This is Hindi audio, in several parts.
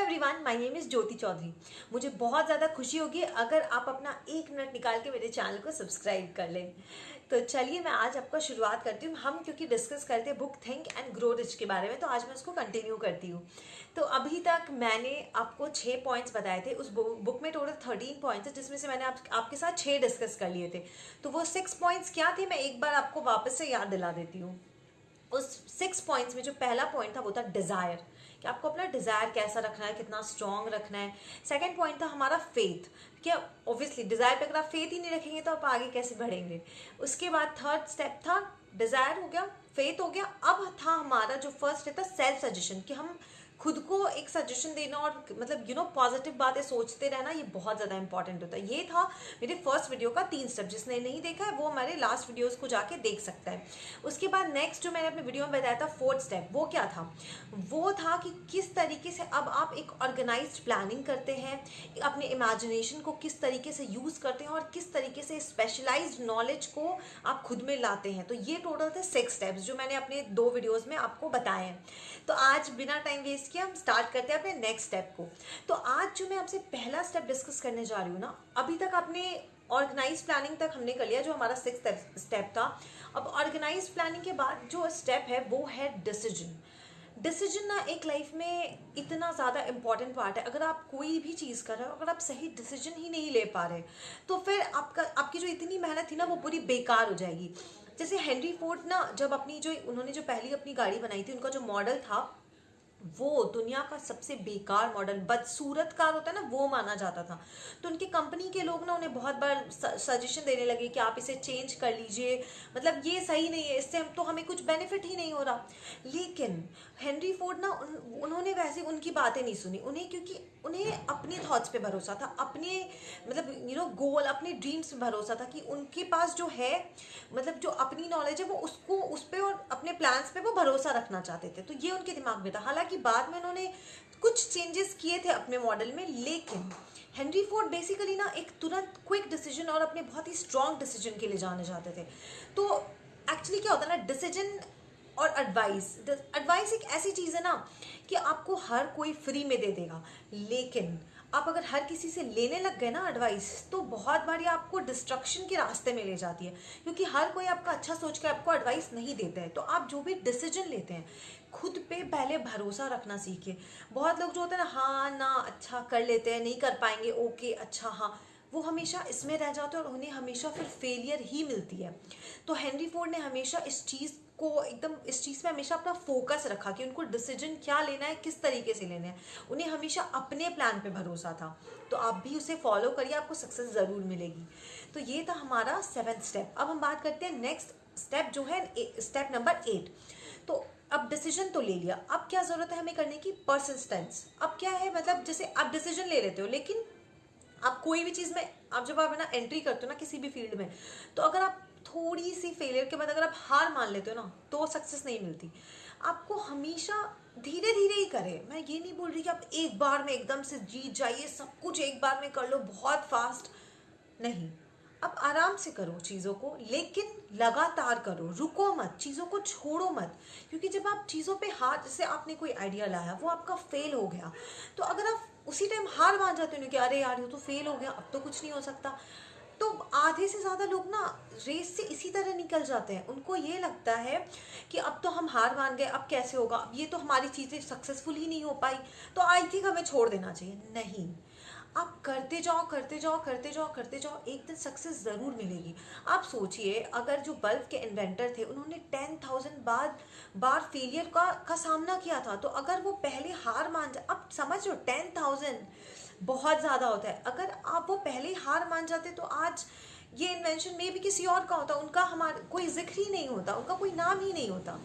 एवरीवन, माय नेम इज़ ज्योति चौधरी। मुझे बहुत ज़्यादा खुशी होगी अगर आप अपना 1 मिनट निकाल के मेरे चैनल को सब्सक्राइब कर लें। तो चलिए मैं आज आपका शुरुआत करती हूँ। हम क्योंकि डिस्कस करते हैं book think and grow rich के बारे में, तो आज मैं उसको कंटिन्यू करती हूँ। तो अभी तक मैंने आपको 6 पॉइंट्स बताए थे। उस बुक में टोटल 13 पॉइंट्स है, जिसमें से मैंने आपके साथ 6 डिस्कस कर लिए थे। तो वो 6 पॉइंट्स क्या थे, मैं एक बार आपको वापस से याद दिला देती हूँ। उस 6 पॉइंट्स में जो पहला पॉइंट था वो था डिज़ायर, कि आपको अपना डिज़ायर कैसा रखना है, कितना स्ट्रांग रखना है। सेकंड पॉइंट था हमारा फेथ, कि ऑब्वियसली डिज़ायर पे अगर आप फेथ ही नहीं रखेंगे तो आप आगे कैसे बढ़ेंगे। उसके बाद थर्ड स्टेप था डिज़ायर हो गया, फेथ हो गया। अब था हमारा जो फर्स्ट स्टेप था सेल्फ सजेशन, कि हम खुद को एक सजेशन देना और मतलब पॉजिटिव बातें सोचते रहना, ये बहुत ज़्यादा इंपॉर्टेंट होता है। ये था मेरे फर्स्ट वीडियो का 3 स्टेप। जिसने नहीं देखा है वो हमारे लास्ट वीडियोस को जाके देख सकता है। उसके बाद नेक्स्ट जो मैंने अपने वीडियो में बताया था फोर्थ स्टेप, वो क्या था? वो था कि किस तरीके से अब आप एक ऑर्गेनाइज्ड प्लानिंग करते हैं, अपने इमेजिनेशन को किस तरीके से यूज़ करते हैं और किस तरीके से स्पेशलाइज्ड नॉलेज को आप खुद में लाते हैं। तो ये टोटल थे 6 स्टेप्स जो मैंने अपने 2 वीडियोज़ में आपको बताए हैं। तो आज बिना टाइम वेस्ट किए हम स्टार्ट करते हैं अपने नेक्स्ट स्टेप को। तो आज जो मैं आपसे पहला स्टेप डिस्कस करने जा रही हूँ ना, अभी तक आपने ऑर्गेनाइज प्लानिंग तक हमने कर लिया, जो हमारा 6th स्टेप था। अब ऑर्गेनाइज प्लानिंग के बाद जो स्टेप है वो है डिसीजन। डिसीजन ना एक लाइफ में इतना ज़्यादा इंपॉर्टेंट पार्ट है। अगर आप कोई भी चीज़ कर रहे हो, अगर आप सही डिसीजन ही नहीं ले पा रहे, तो फिर आपकी जो इतनी मेहनत थी ना वो पूरी बेकार हो जाएगी। जैसे हेनरी फोर्ड ना, जब उन्होंने जो पहली अपनी गाड़ी बनाई थी, उनका जो मॉडल था वो दुनिया का सबसे बेकार मॉडल, बदसूरत कार होता है ना, वो माना जाता था। तो उनकी कंपनी के लोग ना उन्हें बहुत बार सजेशन देने लगे कि आप इसे चेंज कर लीजिए, मतलब ये सही नहीं है, इससे हमें कुछ बेनिफिट ही नहीं हो रहा। लेकिन हेनरी फोर्ड ना उन्होंने वैसे उनकी बातें नहीं सुनी। क्योंकि उन्हें अपने थॉट्स पे भरोसा था, अपने मतलब गोल, अपने ड्रीम्स पे भरोसा था, कि उनके पास जो है मतलब जो अपनी नॉलेज है वो उसको उस पर और अपने प्लान्स पे वो भरोसा रखना चाहते थे। तो ये उनके दिमाग में था। हालांकि बाद में उन्होंने कुछ चेंजेस किए थे अपने मॉडल में, लेकिन हेनरी फोर्ड बेसिकली ना एक तुरंत क्विक डिसीजन और अपने बहुत ही स्ट्रॉन्ग डिसीजन के लिए जाने जाते थे। तो एक्चुअली क्या होता है ना, डिसीजन और एडवाइस एक ऐसी चीज़ है ना कि आपको हर कोई फ्री में दे देगा, लेकिन आप अगर हर किसी से लेने लग गए ना एडवाइस, तो बहुत बार ये आपको डिस्ट्रक्शन के रास्ते में ले जाती है। क्योंकि हर कोई आपका अच्छा सोच के आपको एडवाइस नहीं देता है। तो आप जो भी डिसीजन लेते हैं, खुद पे पहले भरोसा रखना सीखिए। बहुत लोग जो होते हैं ना, हाँ ना, अच्छा कर लेते हैं, नहीं कर पाएंगे, ओके अच्छा हाँ, वो हमेशा इसमें रह जाते हैं और उन्हें हमेशा फिर फेलियर ही मिलती है। तो हेनरी फोर्ड ने हमेशा इस चीज़ में हमेशा अपना फोकस रखा कि उनको डिसीजन क्या लेना है, किस तरीके से लेना है। उन्हें हमेशा अपने प्लान पे भरोसा था। तो आप भी उसे फॉलो करिए, आपको सक्सेस ज़रूर मिलेगी। तो ये था हमारा 7th स्टेप। अब हम बात करते हैं नेक्स्ट स्टेप जो है स्टेप नंबर 8। तो अब डिसीजन तो ले लिया, अब क्या ज़रूरत है हमें करने की? परसिस्टेंस। अब क्या है, मतलब जैसे आप डिसीजन ले लेते हो, लेकिन आप कोई भी चीज़ में जब आप है ना एंट्री करते हो ना किसी भी फील्ड में, तो अगर आप थोड़ी सी फेलियर के बाद अगर आप हार मान लेते हो ना, तो सक्सेस नहीं मिलती। आपको हमेशा धीरे धीरे ही करें। मैं ये नहीं बोल रही कि आप एक बार में एकदम से जीत जाइए, सब कुछ एक बार में कर लो बहुत फास्ट, नहीं। अब आराम से करो चीज़ों को, लेकिन लगातार करो, रुको मत, चीज़ों को छोड़ो मत। क्योंकि जब आप चीज़ों पे हार, जैसे आपने कोई आइडिया लाया, वो आपका फेल हो गया, तो अगर आप उसी टाइम हार मान जाते हो कि अरे यार ये तो फेल हो गया, अब तो कुछ नहीं हो सकता, तो आधे से ज़्यादा लोग ना रेस से इसी तरह निकल जाते हैं। उनको ये लगता है कि अब तो हम हार मान गए, अब कैसे होगा, अब ये तो हमारी चीज़ें सक्सेसफुल ही नहीं हो पाई, तो आई थिंक हमें छोड़ देना चाहिए। नहीं, आप करते जाओ करते जाओ करते जाओ करते जाओ, एक दिन सक्सेस ज़रूर मिलेगी। आप सोचिए, अगर जो बल्ब के इन्वेंटर थे उन्होंने 10,000 बार फेलियर का सामना किया था, तो अगर वो पहले हार मान जाए, अब समझ लो 10,000 बहुत ज़्यादा होता है। अगर आप वो पहले ही हार मान जाते तो आज ये इन्वेंशन में भी किसी और का होता, उनका हमारा कोई जिक्र ही नहीं होता, उनका कोई नाम ही नहीं होता।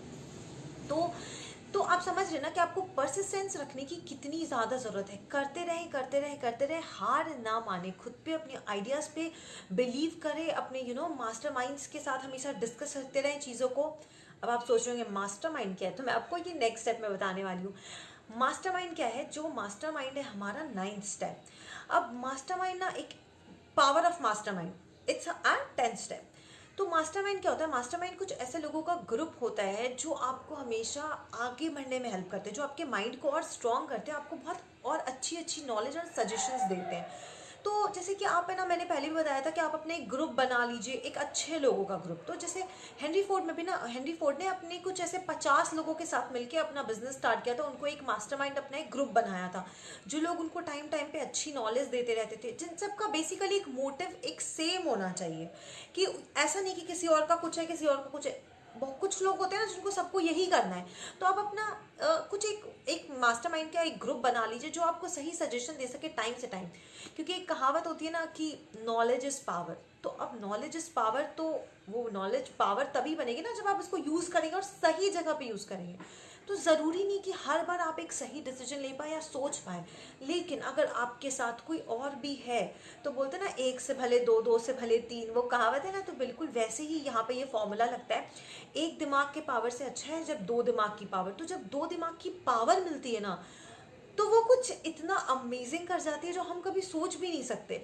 तो आप समझ रहे ना कि आपको परसिस्टेंस रखने की कितनी ज़्यादा ज़रूरत है। करते रहे करते रहे करते रहे, हार ना माने, खुद पे अपने आइडियाज़ पे बिलीव करें, अपने मास्टरमाइंड्स के साथ हमेशा डिस्कस करते रहें चीज़ों को। अब आप सोच रहे होंगे मास्टरमाइंड क्या है, तो मैं आपको ये नेक्स्ट स्टेप में बताने वाली हूँ। मास्टरमाइंड क्या है? जो मास्टरमाइंड है हमारा 9th स्टेप। अब मास्टरमाइंड ना एक power of mastermind, it's a 10th step. तो मास्टरमाइंड क्या होता है? मास्टरमाइंड कुछ ऐसे लोगों का ग्रुप होता है जो आपको हमेशा आगे बढ़ने में हेल्प करते हैं, जो आपके माइंड को और स्ट्रॉन्ग करते हैं, आपको बहुत और अच्छी अच्छी नॉलेज और सजेशंस देते हैं। तो जैसे कि आप है ना, मैंने पहले भी बताया था कि आप अपने एक ग्रुप बना लीजिए, एक अच्छे लोगों का ग्रुप। तो जैसे हेनरी फोर्ड में भी ना, हेनरी फोर्ड ने अपने कुछ ऐसे 50 लोगों के साथ मिलकर अपना बिजनेस स्टार्ट किया था। उनको एक मास्टरमाइंड अपना एक ग्रुप बनाया था, जो लोग उनको टाइम टाइम पे अच्छी नॉलेज देते रहते थे, जिन सबका बेसिकली एक मोटिव एक सेम होना चाहिए। कि ऐसा नहीं कि किसी और का कुछ है, किसी और का कुछ है। बहुत कुछ लोग होते हैं ना जिनको सबको यही करना है। तो आप अपना कुछ एक मास्टरमाइंड का एक ग्रुप बना लीजिए, जो आपको सही सजेशन दे सके टाइम से टाइम। क्योंकि एक कहावत होती है ना कि नॉलेज इज पावर। तो अब नॉलेज इज पावर, तो वो नॉलेज पावर तभी बनेगी ना जब आप इसको यूज करेंगे और सही जगह पे यूज करेंगे। तो ज़रूरी नहीं कि हर बार आप एक सही डिसीजन ले पाए या सोच पाए, लेकिन अगर आपके साथ कोई और भी है, तो बोलते हैं ना, एक से भले दो, दो से भले तीन, वो कहावत है ना। तो बिल्कुल वैसे ही यहाँ पे ये फॉर्मूला लगता है। एक दिमाग के पावर से अच्छा है जब दो दिमाग की पावर। तो जब दो दिमाग की पावर मिलती है ना, तो वो कुछ इतना अमेजिंग कर जाती है जो हम कभी सोच भी नहीं सकते।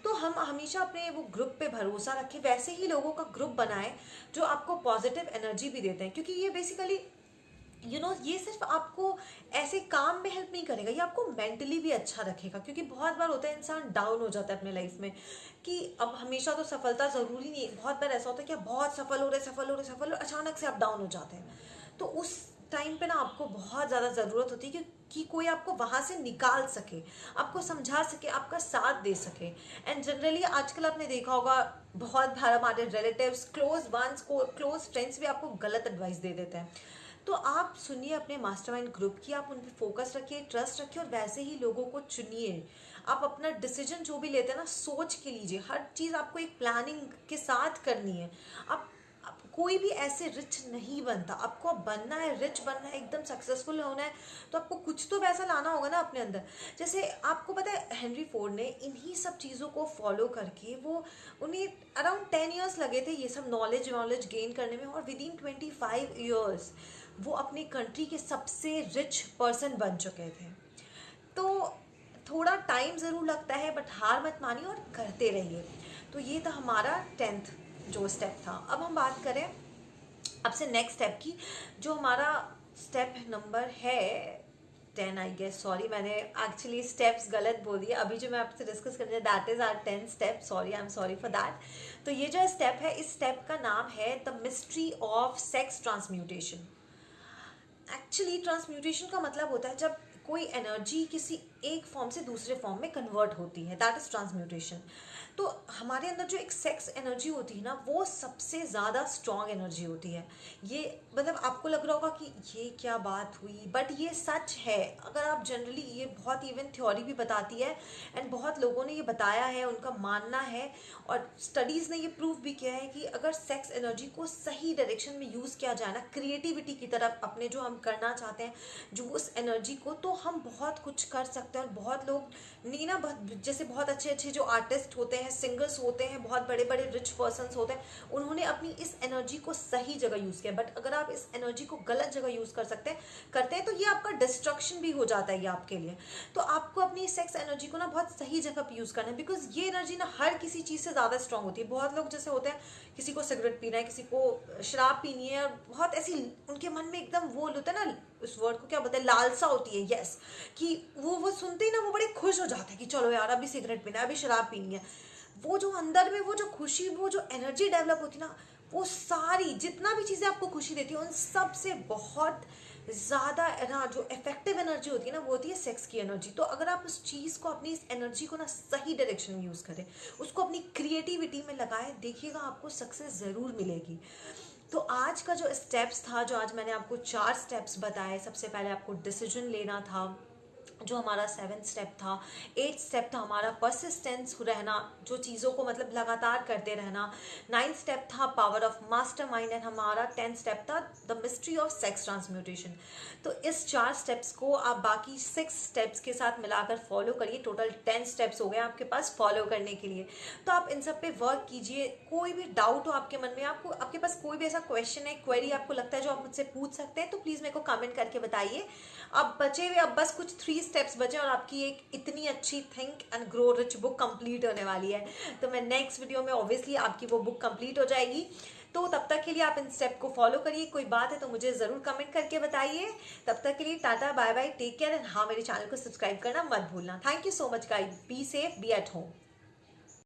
तो हम हमेशा अपने वो ग्रुप पे भरोसा रखें, वैसे ही लोगों का ग्रुप बनाएं जो आपको पॉजिटिव एनर्जी भी देते हैं। क्योंकि ये बेसिकली ये सिर्फ आपको ऐसे काम में हेल्प नहीं करेगा, ये आपको मेंटली भी अच्छा रखेगा। क्योंकि बहुत बार होता है इंसान डाउन हो जाता है अपने लाइफ में, कि अब हमेशा तो सफलता ज़रूरी नहीं है। बहुत बार ऐसा होता है कि आप बहुत सफल हो रहे, अचानक से आप डाउन हो जाते हैं। तो उस टाइम पे ना आपको बहुत ज़्यादा ज़रूरत होती है कि कोई आपको वहाँ से निकाल सके, आपको समझा सके, आपका साथ दे सके। एंड जनरली आजकल आपने देखा होगा, बहुत बार हमारे रिलेटिव्स, क्लोज वंस को, क्लोज फ्रेंड्स भी आपको गलत एडवाइस दे देते हैं। तो आप सुनिए अपने मास्टरमाइंड ग्रुप की, आप उन पर फोकस रखिए, ट्रस्ट रखिए, और वैसे ही लोगों को चुनिए। आप अपना डिसीजन जो भी लेते हैं ना, सोच के लीजिए। हर चीज़ आपको एक प्लानिंग के साथ करनी है। आप कोई भी ऐसे रिच नहीं बनता। आपको अब बनना है, रिच बनना है, एकदम सक्सेसफुल होना है, तो आपको कुछ तो वैसा लाना होगा ना अपने अंदर। जैसे आपको पता है, हेनरी फोर्ड ने इन्हीं सब चीज़ों को फॉलो करके, वो उन्हें अराउंड 10 ईयर्स लगे थे ये सब नॉलेज गेन करने में, और विद इन 25 ईयर्स वो अपनी कंट्री के सबसे रिच पर्सन बन चुके थे। तो थोड़ा टाइम ज़रूर लगता है, बट हार मत मानिए और करते रहिए। तो ये था हमारा 10th जो स्टेप था। अब हम बात करें अब से नेक्स्ट स्टेप की, जो हमारा स्टेप नंबर है 10, आई गेस। सॉरी, मैंने एक्चुअली स्टेप्स गलत बोल दिए। अभी जो मैं आपसे डिस्कस कर रही हूँ, that is our 10th step. Sorry, I am sorry for that. तो ये जो स्टेप है, इस स्टेप का नाम है the mystery of sex transmutation. Actually transmutation का मतलब होता है जब कोई एनर्जी किसी एक फॉर्म से दूसरे फॉर्म में कन्वर्ट होती है, दैट इज ट्रांसम्यूटेशन। तो हमारे अंदर जो एक सेक्स एनर्जी होती है ना, वो सबसे ज़्यादा स्ट्रॉन्ग एनर्जी होती है। ये मतलब आपको लग रहा होगा कि ये क्या बात हुई, बट ये सच है। अगर आप जनरली, ये बहुत इवन थ्योरी भी बताती है, एंड बहुत लोगों ने ये बताया है, उनका मानना है, और स्टडीज़ ने ये प्रूव भी किया है कि अगर सेक्स एनर्जी को सही डायरेक्शन में यूज़ किया जाए ना, क्रिएटिविटी की तरफ, अपने जो हम करना चाहते हैं, जो उस एनर्जी को, तो हम बहुत कुछ कर सकते हैं। और बहुत लोग नहीं ना, जैसे बहुत अच्छे अच्छे जो आर्टिस्ट होते हैं, सिंगर्स होते हैं, बहुत बड़े बड़े रिच पर्सन्स होते हैं, उन्होंने अपनी इस एनर्जी को सही जगह यूज़ किया। बट अगर आप इस एनर्जी को गलत जगह यूज़ करते हैं, तो ये आपका डिस्ट्रक्शन भी हो जाता है ये आपके लिए। तो आपको अपनी सेक्स एनर्जी को ना बहुत सही जगह पे यूज़ करना है, बिकॉज ये एनर्जी ना हर किसी चीज़ से ज़्यादा स्ट्रांग होती है। बहुत लोग जैसे होते हैं, किसी को सिगरेट पीना है, किसी को शराब पीनी है, और बहुत ऐसी उनके मन में एकदम वो होता है ना, उस वर्ड को क्या बोलते हैं, लालसा होती है, यस। कि वो सुनते ही ना वो बड़े खुश हो जाते हैं कि चलो यार, अभी सिगरेट पीना है, अभी शराब पीनी है। वो जो अंदर में वो जो खुशी, वो जो एनर्जी डेवलप होती है ना, वो सारी जितना भी चीज़ें आपको खुशी देती है, उन सब से बहुत ज़्यादा ना जो इफेक्टिव एनर्जी होती है ना, वो होती है सेक्स की एनर्जी। तो अगर आप उस चीज़ को, अपनी इस एनर्जी को ना सही डायरेक्शन में यूज़ करें, उसको अपनी क्रिएटिविटी में लगाएं, देखिएगा आपको सक्सेस ज़रूर मिलेगी। तो आज का जो स्टेप्स था, जो आज मैंने आपको 4 स्टेप्स बताए, सबसे पहले आपको डिसीजन लेना था, जो हमारा 7th स्टेप था। 8th स्टेप था हमारा परसिस्टेंस रहना, जो चीज़ों को मतलब लगातार करते रहना। 9th स्टेप था पावर ऑफ मास्टरमाइंड, एंड हमारा 10th स्टेप था the mystery of sex transmutation. तो इस 4 स्टेप्स को आप बाकी 6 स्टेप्स के साथ मिलाकर फॉलो करिए। टोटल 10 स्टेप्स हो गए आपके पास फॉलो करने के लिए। तो आप इन सब पे वर्क कीजिए। कोई भी डाउट हो आपके मन में, आपके पास कोई भी ऐसा क्वेश्चन है, क्वेरी आपको लगता है जो आप मुझसे पूछ सकते हैं, तो प्लीज़ मेरे को कमेंट करके बताइए। अब बचे हुए अब बस कुछ 3 स्टेप्स बचे, और आपकी एक इतनी अच्छी think and grow rich book complete होने वाली है। तो मैं नेक्स्ट वीडियो में ऑब्वियसली आपकी वो बुक कंप्लीट हो जाएगी। तो तब तक के लिए आप इन स्टेप को फॉलो करिए। कोई बात है तो मुझे ज़रूर कमेंट करके बताइए। तब तक के लिए tata, bye bye, take care and हाँ, मेरे चैनल को सब्सक्राइब करना मत भूलना। Thank you so much guys, be safe, be at home.